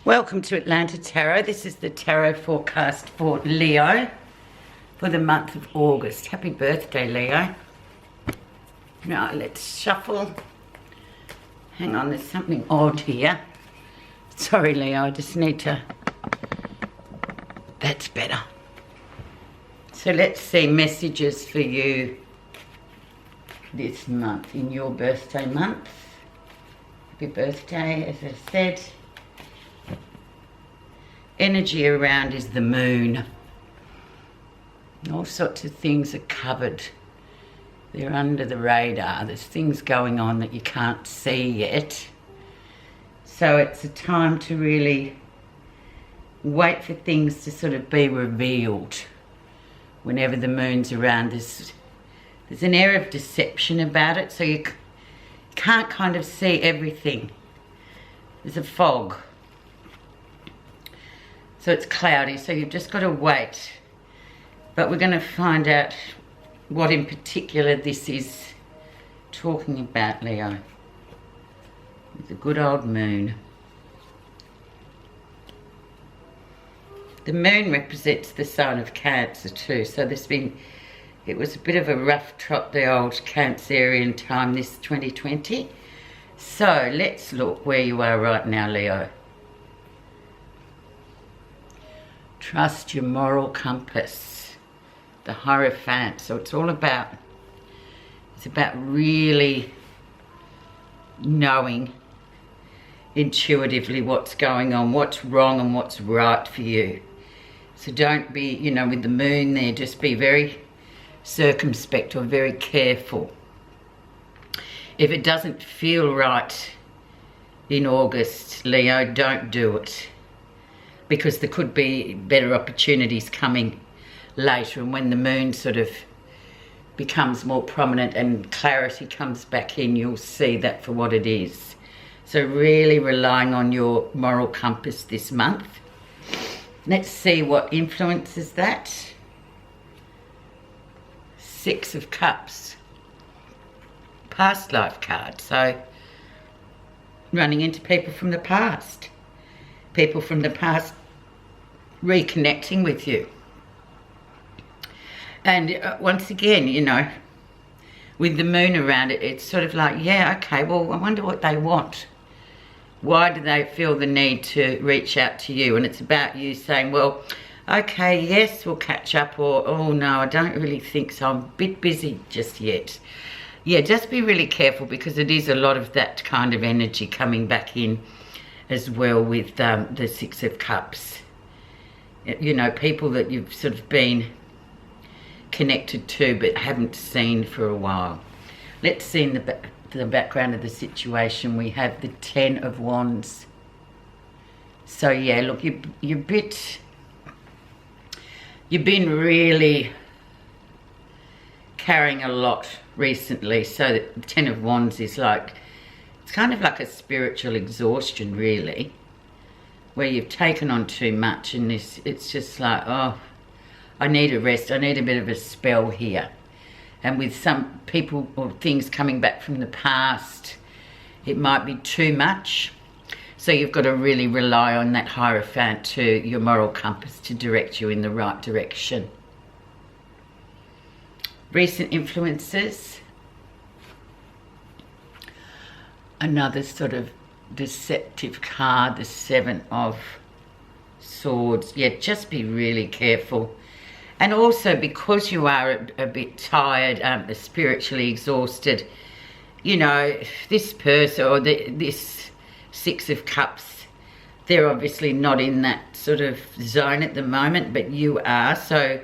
Welcome to Atlanta Tarot. This is the tarot forecast for Leo for the month of August. Happy birthday, Leo. Now let's shuffle. Hang on, there's something odd here. Sorry, Leo, I just need to... That's better. So let's see messages for you this month, in your birthday month. Happy birthday, as I said. Energy around is the moon. All sorts of things are covered. They're under the radar. There's things going on that you can't see yet. So it's a time to really wait for things to sort of be revealed. Whenever the moon's around, there's an air of deception about it, so you can't kind of see everything. There's a fog. So it's cloudy, so you've just got to wait. But we're going to find out what in particular this is talking about, Leo. With the good old moon. The moon represents the sign of Cancer too, so it was a bit of a rough trot, the old Cancerian time, this 2020. So let's look where you are right now, Leo. Trust your moral compass, the Hierophant. So it's all about, really knowing intuitively what's going on, what's wrong and what's right for you. So don't be, with the moon there, just be very circumspect or very careful. If it doesn't feel right in August, Leo, don't do it. Because there could be better opportunities coming later, and when the moon sort of becomes more prominent and clarity comes back in, you'll see that for what it is. So really relying on your moral compass this month. Let's see what influences that. Six of Cups. Past life card. So running into people from the past. People from the past reconnecting with you. And once again, with the moon around it, it's sort of like, yeah, okay, well, I wonder what they want. Why do they feel the need to reach out to you? And it's about you saying, well, okay, yes, we'll catch up, or, oh no, I don't really think so. I'm a bit busy just yet. Yeah, just be really careful, because it is a lot of that kind of energy coming back in as well with the Six of Cups. People that you've sort of been connected to but haven't seen for a while. Let's see in the background of the situation, we have the Ten of Wands. So yeah, look, you've been really carrying a lot recently. So the Ten of Wands is like, it's kind of like a spiritual exhaustion, really, where you've taken on too much, and it's just like, oh, I need a rest, I need a bit of a spell here. And with some people or things coming back from the past, it might be too much. So you've got to really rely on that Hierophant, to your moral compass, to direct you in the right direction. Recent influences. Another sort of deceptive card, the Seven of Swords. Yeah, just be really careful. And also, because you are a bit tired, spiritually exhausted, this person or this Six of Cups, they're obviously not in that sort of zone at the moment, but you are. So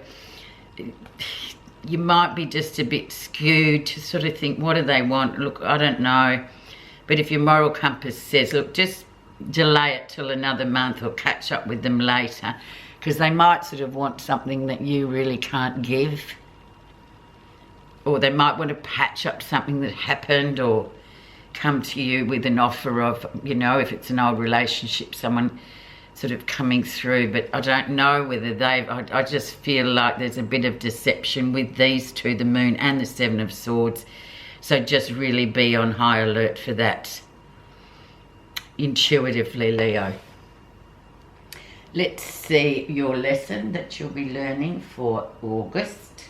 you might be just a bit skewed to sort of think, what do they want? Look, I don't know. But if your moral compass says, look, just delay it till another month or catch up with them later, because they might sort of want something that you really can't give. Or they might want to patch up something that happened, or come to you with an offer of, if it's an old relationship, someone sort of coming through. But I don't know whether I just feel like there's a bit of deception with these two, the Moon and the Seven of Swords. So just really be on high alert for that intuitively, Leo. Let's see your lesson that you'll be learning for August.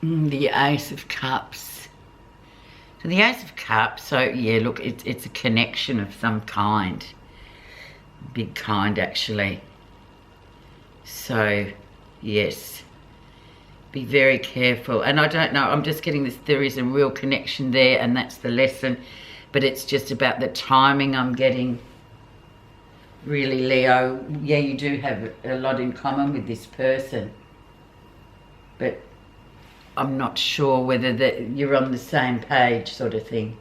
The Ace of Cups. So the Ace of Cups, so yeah, look, it's a connection of some kind. Big kind, actually. So, yes. Be very careful. And I don't know, I'm just getting this, there is a real connection there, and that's the lesson. But it's just about the timing I'm getting. Really, Leo, yeah, you do have a lot in common with this person. But I'm not sure whether that you're on the same page, sort of thing.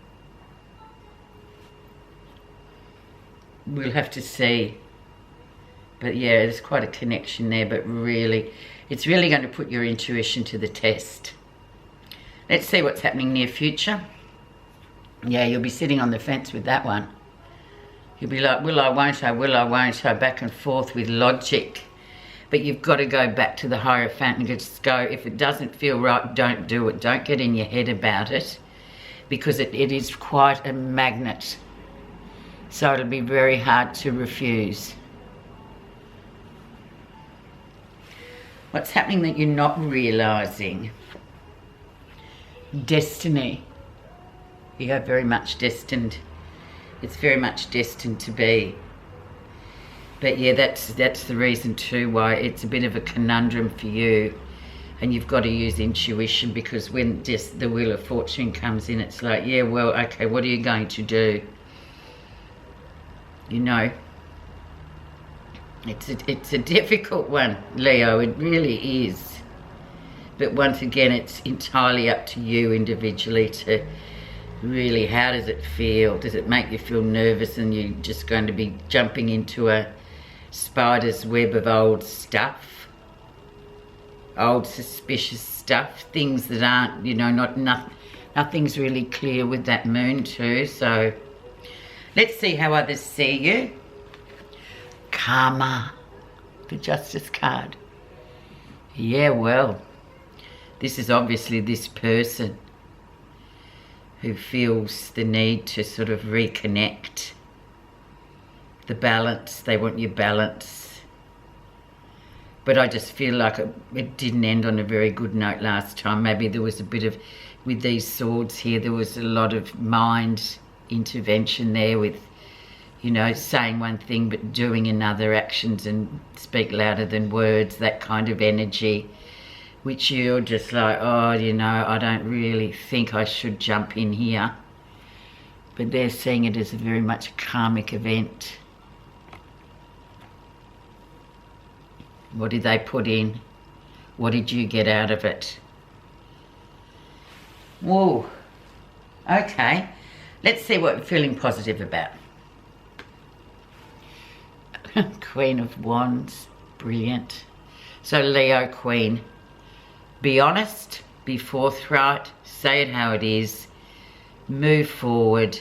We'll have to see. But yeah, there's quite a connection there, but really, it's really going to put your intuition to the test. Let's see what's happening near future. Yeah, you'll be sitting on the fence with that one. You'll be like, will I, won't I, will I, won't I, back and forth with logic. But you've got to go back to the Hierophant and just go, if it doesn't feel right, don't do it. Don't get in your head about it, because it is quite a magnet. So it'll be very hard to refuse. What's happening that you're not realising? Destiny. You are very much destined. It's very much destined to be. But yeah, that's the reason too why it's a bit of a conundrum for you. And you've got to use intuition, because when just the Wheel of Fortune comes in, it's like, yeah, well, okay, what are you going to do? You know, it's a difficult one, Leo, it really is. But once again, it's entirely up to you individually to really, how does it feel? Does it make you feel nervous and you're just going to be jumping into a spider's web of old stuff? Old suspicious stuff, things that aren't, you know, nothing's really clear with that moon too. So let's see how others see you. Karma, the Justice card. Yeah, well, this is obviously this person who feels the need to sort of reconnect. The balance, they want your balance. But I just feel like it didn't end on a very good note last time. Maybe there was a bit of, with these swords here, there was a lot of mind intervention there with, you know, saying one thing but doing another, actions and speak louder than words, that kind of energy, which you're just like, oh, you know, I don't really think I should jump in here. But they're seeing it as a very much a karmic event. What did they put in? What did you get out of it? Whoa. Okay. Let's see what we're feeling positive about. Queen of Wands. Brilliant. So Leo, Queen. Be honest. Be forthright. Say it how it is. Move forward.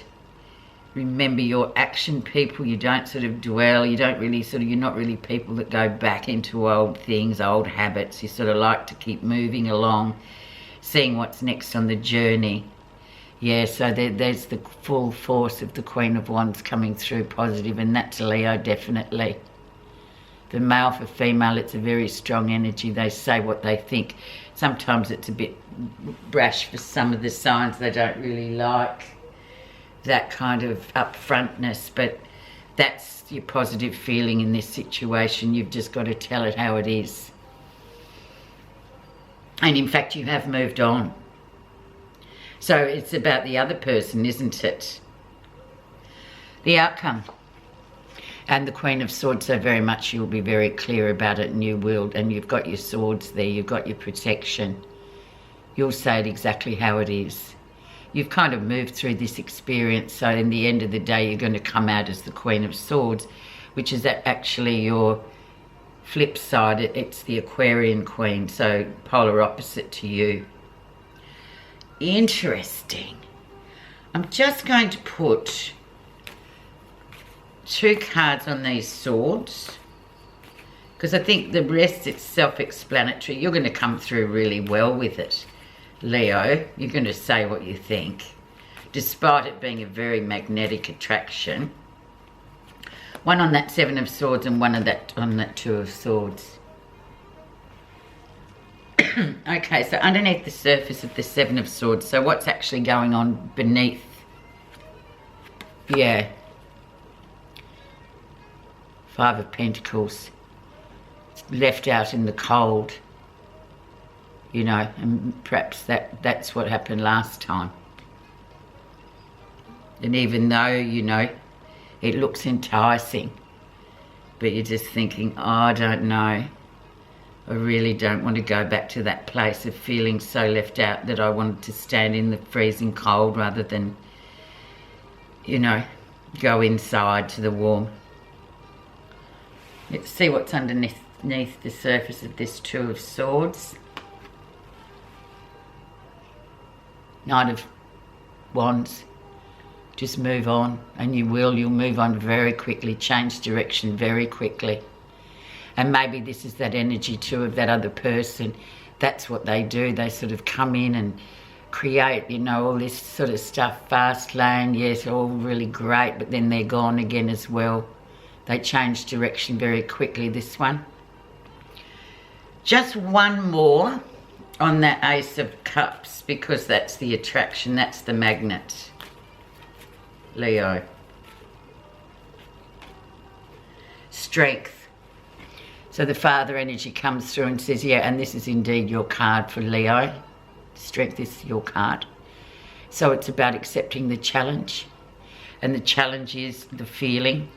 Remember your action people. You don't sort of dwell. You don't really sort of, you're not really people that go back into old things, old habits. You sort of like to keep moving along, seeing what's next on the journey. Yeah, so there's the full force of the Queen of Wands coming through positive, and that's Leo, definitely. The male for female, it's a very strong energy. They say what they think. Sometimes it's a bit brash for some of the signs. They don't really like that kind of upfrontness, but that's your positive feeling in this situation. You've just got to tell it how it is. And in fact, you have moved on. So it's about the other person, isn't it? The outcome. And the Queen of Swords, so very much you'll be very clear about it, and you will, and you've got your swords there, you've got your protection. You'll say it exactly how it is. You've kind of moved through this experience, so in the end of the day, you're going to come out as the Queen of Swords, which is actually your flip side. It's the Aquarian Queen, so polar opposite to you. Interesting. I'm just going to put 2 cards on these swords, because I think the rest is self-explanatory. You're going to come through really well with it, Leo. You're going to say what you think, despite it being a very magnetic attraction. One on that Seven of Swords and one on that Two of Swords. Okay, so underneath the surface of the Seven of Swords, so what's actually going on beneath? Yeah. Five of Pentacles. It's left out in the cold. You know, and perhaps that's what happened last time. And even though, you know, it looks enticing, but you're just thinking, oh, I don't know. I really don't want to go back to that place of feeling so left out that I wanted to stand in the freezing cold rather than, you know, go inside to the warm. Let's see what's underneath the surface of this Two of Swords. Knight of Wands. Just move on, and you'll move on very quickly, change direction very quickly. And maybe this is that energy too of that other person. That's what they do. They sort of come in and create, you know, all this sort of stuff, fast lane, yes, all really great, but then they're gone again as well. They change direction very quickly, this one. Just one more on that Ace of Cups, because that's the attraction, that's the magnet. Leo. Strength. So the father energy comes through and says, yeah, and this is indeed your card for Leo. Strength is your card. So it's about accepting the challenge. And the challenge is the feeling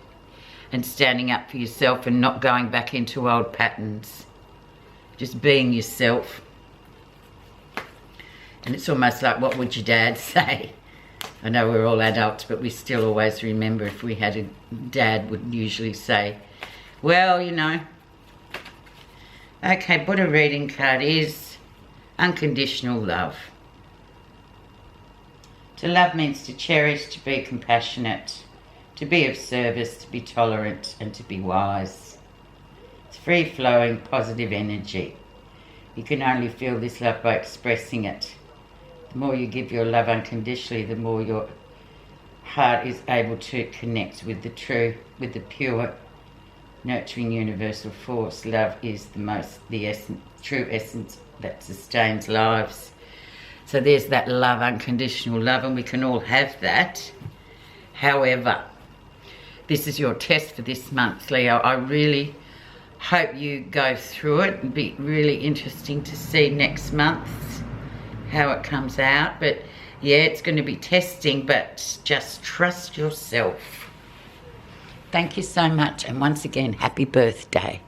and standing up for yourself and not going back into old patterns. Just being yourself. And it's almost like, what would your dad say? I know we're all adults, but we still always remember if we had a dad would usually say, well, you know. Okay, Buddha reading card is unconditional love. To love means to cherish, to be compassionate, to be of service, to be tolerant, and to be wise. It's free-flowing, positive energy. You can only feel this love by expressing it. The more you give your love unconditionally, the more your heart is able to connect with the true, with the pure, nurturing universal force. Love is the essence, true essence that sustains lives. So there's that love, unconditional love, and we can all have that. However, this is your test for this month, Leo. I really hope you go through it. It'll be really interesting to see next month how it comes out. But yeah, it's going to be testing, but just trust yourself. Thank you so much, and once again, happy birthday.